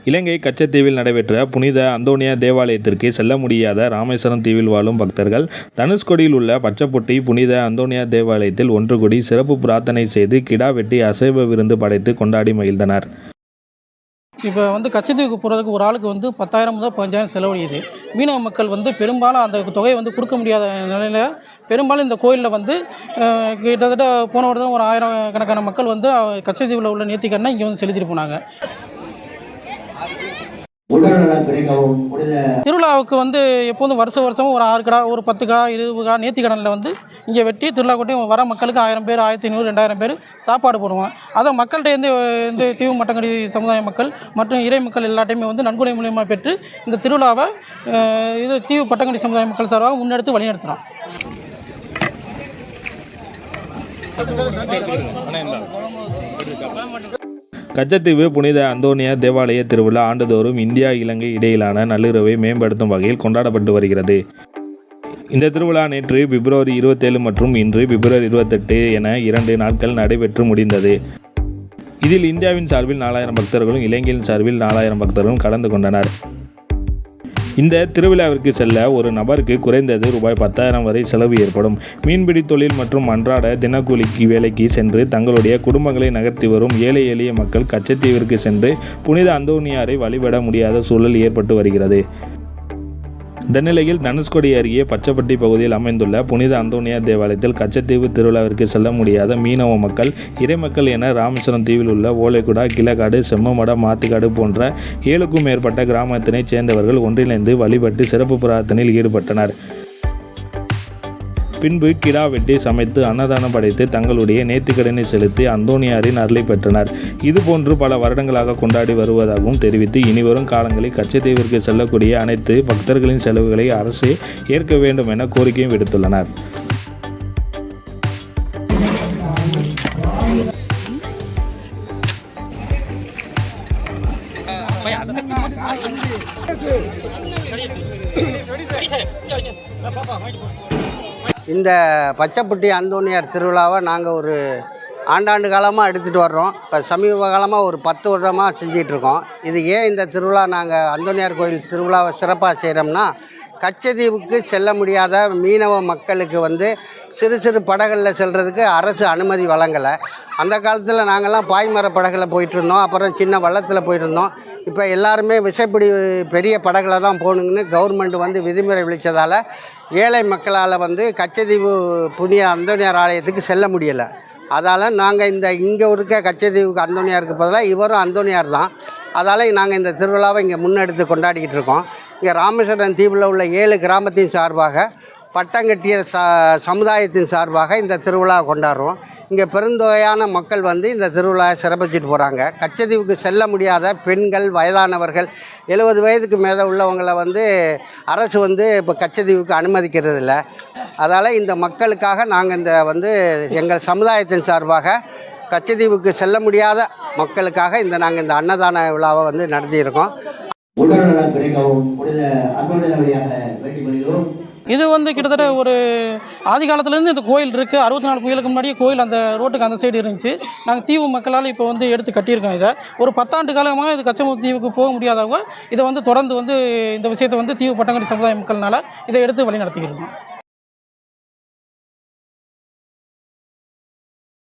இலங்கை கச்சத்தீவில் நடைபெற்ற புனித அந்தோனியார் தேவாலயத்திற்கு செல்ல முடியாத ராமேஸ்வரம் தீவில் வாழும் பக்தர்கள் தனுஷ்கோடியில் உள்ள பச்சைப்பொட்டி புனித அந்தோனியார் தேவாலயத்தில் ஒன்று கூடி சிறப்பு பிரார்த்தனை செய்து கிடா வெட்டி அசைவ விருந்து படைத்து கொண்டாடி மகிழ்ந்தனர். இப்போ கச்சத்தீவுக்கு போகிறதுக்கு ஒரு ஆளுக்கு 10,000 முதல் 15,000 செலவழியுது. மீனவ மக்கள் பெரும்பாலும் அந்த தொகையை கொடுக்க முடியாத நிலையில் பெரும்பாலும் இந்த கோயிலில் கிட்டத்தட்ட போன வருடம் ஒரு 1000 கணக்கான மக்கள் கச்சத்தீவில் உள்ள நேர்த்திக்கடனை இங்கே செலுத்திட்டு போனாங்க. திருவிழாவுக்கு எப்போதும் வருஷம் ஒரு 6 கடா ஒரு 10 கடா 20 கடா நேர்த்திக்கடனில் இங்கே வெட்டி திருவிழா கொட்டி வர மக்களுக்கு 1000 பேர் 1500 2000 பேர் சாப்பாடு போடுவோம். அதை மக்கள்கிட்ட இந்த தீவு மட்டங்கடி சமுதாய மக்கள் மற்றும் இறை மக்கள் எல்லாத்தையுமே நன்கொடை மூலியமாக பெற்று இந்த திருவிழாவை தீவு பட்டங்கடி சமுதாய மக்கள் சார்பாக முன்னெடுத்து வழிநடத்துகிறோம். கச்சத்தீவு புனித அந்தோனியார் தேவாலய திருவிழா ஆண்டுதோறும் இந்தியா இலங்கை இடையிலான நல்லுறவை மேம்படுத்தும் வகையில் கொண்டாடப்பட்டு வருகிறது. இந்த திருவிழா நேற்று பிப்ரவரி 27 மற்றும் இன்று பிப்ரவரி 28 என 2 நாட்கள் நடைபெற்று முடிந்தது. இதில் இந்தியாவின் சார்பில் 4000 பக்தர்களும் இலங்கையின் சார்பில் 4000 பக்தர்களும் கலந்து கொண்டனர். இந்த திருவிழாவிற்கு செல்ல ஒரு நபருக்கு குறைந்தது ரூபாய் 10,000 வரை செலவு ஏற்படும். மீன்பிடி தொழில் மற்றும் அன்றாட தினக்கூலிக்கு வேலைக்கு சென்று தங்களுடைய குடும்பங்களை நகர்த்தி வரும் ஏழை எளிய மக்கள் கச்சத்தீவிற்கு சென்று புனித அந்தோனியாரை வழிபட முடியாத சூழல் ஏற்பட்டு வருகிறது. இந்த நிலையில் தனுஷ்கோடி அருகே பச்சைப்பட்டி பகுதியில் அமைந்துள்ள புனித அந்தோனியார் தேவாலயத்தில் கச்சத்தீவு திருவிழாவிற்கு செல்ல முடியாத மீனவ மக்கள் இறைமக்கள் என ராமேஸ்வரம் தீவில் உள்ள ஓலைக்குடா கிழக்காடு செம்மமட மாத்திக்காடு போன்ற 7க்கும் மேற்பட்ட கிராமத்தினைச் சேர்ந்தவர்கள் ஒன்றிணைந்து வழிபட்டு சிறப்பு பிரார்த்தனையில் ஈடுபட்டனர். பின்பு கிடா வெட்டி சமைத்து அன்னதானம் படைத்து தங்களுடைய நேர்த்திக்கடனை செலுத்தி அந்தோனியாரின் அருளை பெற்றனர். இதுபோன்று பல வருடங்களாக கொண்டாடி வருவதாகவும் தெரிவித்து இனிவரும் காலங்களில் கச்சத்தீவிற்கு செல்லக்கூடிய அனைத்து பக்தர்களின் செலவுகளை அரசு ஏற்க வேண்டும் என கோரிக்கையும் விடுத்துள்ளனர். இந்த பச்சைப்பட்டி அந்தோனியார் திருவிழாவை நாங்கள் ஒரு ஆண்டாண்டு காலமாக எடுத்துகிட்டு வர்றோம். இப்போ சமீப காலமாக ஒரு 10 வருடமாக செஞ்சிகிட்ருக்கோம். இது ஏன் இந்த திருவிழா நாங்கள் அந்தோனியார் கோயில் திருவிழாவை சிறப்பாக செய்கிறோம்னா, கச்சத்தீவுக்கு செல்ல முடியாத மீனவ மக்களுக்கு சிறு சிறு படகுகளில் செல்கிறதுக்கு அரசு அனுமதி வழங்கலை. அந்த காலத்தில் நாங்கள்லாம் பாய்மர படகுல போயிட்டுருந்தோம், அப்புறம் சின்ன வள்ளத்தில் போயிட்டுருந்தோம். இப்போ எல்லாருமே விசைப்பிடி பெரிய படகுல தான் போகணுங்கன்னு கவர்மெண்ட் விதிமுறை விளித்ததால் ஏழை மக்களால் கச்சத்தீவு புனித அந்தோனியார் ஆலயத்துக்கு செல்ல முடியலை. அதால் நாங்கள் இங்கே இருக்க கச்சத்தீவுக்கு அந்தோனியாருக்கு பதிலாக இவரும் அந்தோனியார் தான். அதால் நாங்கள் இந்த திருவிழாவை இங்கே முன்னெடுத்து கொண்டாடிக்கிட்டு இருக்கோம். இங்கே ராமேஸ்வரம் தீவில் உள்ள 7 கிராமத்தின் சார்பாக பட்டங்கட்டிய சமுதாயத்தின் சார்பாக இந்த திருவிழாவை கொண்டாடுறோம். இங்கே பெருந்தொகையான மக்கள் இந்த திருவிழாவை சிறப்பிச்சுட்டு போகிறாங்க. கச்சத்தீவுக்கு செல்ல முடியாத பெண்கள், வயதானவர்கள், 70 வயதுக்கு மேலே உள்ளவங்களை அரசு இப்போ கச்சத்தீவுக்கு அனுமதிக்கிறது இல்லை. அதால் இந்த மக்களுக்காக நாங்கள் இந்த எங்கள் சமுதாயத்தின் சார்பாக கச்சத்தீவுக்கு செல்ல முடியாத மக்களுக்காக நாங்கள் இந்த அன்னதான விழாவை நடத்தியிருக்கோம். இது கிட்டத்தட்ட ஒரு ஆதி காலத்துலேருந்து இந்த கோயில் இருக்குது. 64 கோயிலுக்கு முன்னாடியே கோயில் அந்த ரோட்டுக்கு அந்த சைடு இருந்துச்சு. நாங்கள் தீவு மக்களால் இப்போ எடுத்து கட்டியிருக்கோம். இதை ஒரு 10 ஆண்டு காலமாக இது கச்சத்தீவு தீவுக்கு போக முடியாதவங்க இதை தொடர்ந்து இந்த விஷயத்தை தீவு பட்டங்கடி சமுதாய மக்கள்னால இதை எடுத்து வழி நடத்திக்கிறோம்.